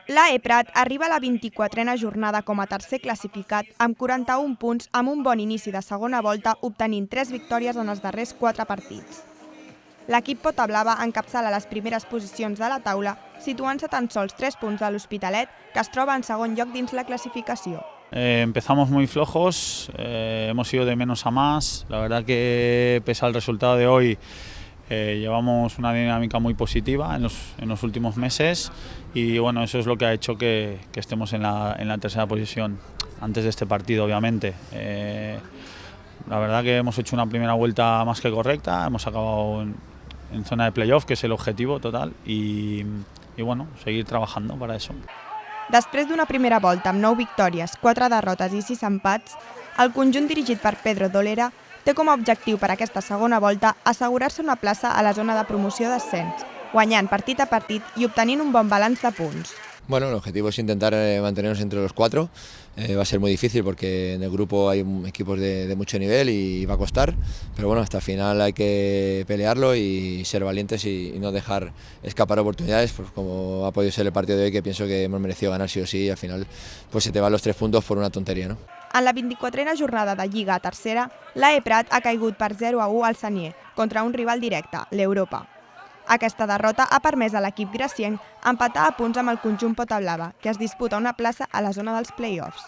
L'AE Prat arriba a la 24a jornada com a tercer classificat amb 41 punts amb un bon inici de segona volta obtenint 3 victòries en els darrers 4 partits. L'equip Potablava encapçala les primeres posicions de la taula, situant-se tan sols 3 punts de l'Hospitalet, que es troba en segon lloc dins la clasificació. Empezamos muy flojos, hemos ido de menos a más. La verdad que pese al resultado de hoy llevamos una dinámica muy positiva en los últimos meses y bueno, eso es lo que ha hecho que estemos en la tercera posición antes de este partido, obviamente. La verdad que hemos hecho una primera vuelta más que correcta, hemos acabado en zona de playoff, que es el objetivo total, y bueno, seguir trabajando para eso. Després d'una primera volta amb 9 victòries, 4 derrotes i 6 empats, el conjunt dirigit per Pedro Dolera té com a objectiu per aquesta segona volta assegurar-se una plaça a la zona de promoció d'ascens, guanyant partit a partit i obtenint un bon balanç de punts. Bueno, el objetivo es intentar mantenernos entre los 4. Va a ser muy difícil porque en el grupo hay equipos de mucho nivel y va a costar, pero bueno, hasta el final hay que pelearlo y ser valientes y no dejar escapar oportunidades, pues como ha podido ser el partido de hoy, que pienso que hemos merecido ganar sí o sí, y al final pues se te van los 3 puntos por una tontería, ¿no? En la 24a jornada de Lliga a tercera, l'AE Prat ha caigut per 0-1 al Sanier, contra un rival directe, l'Europa. Aquesta derrota ha permès a l'equip gracienc empatar a punts amb el conjunt Potablava, que es disputa una plaça a la zona dels play-offs.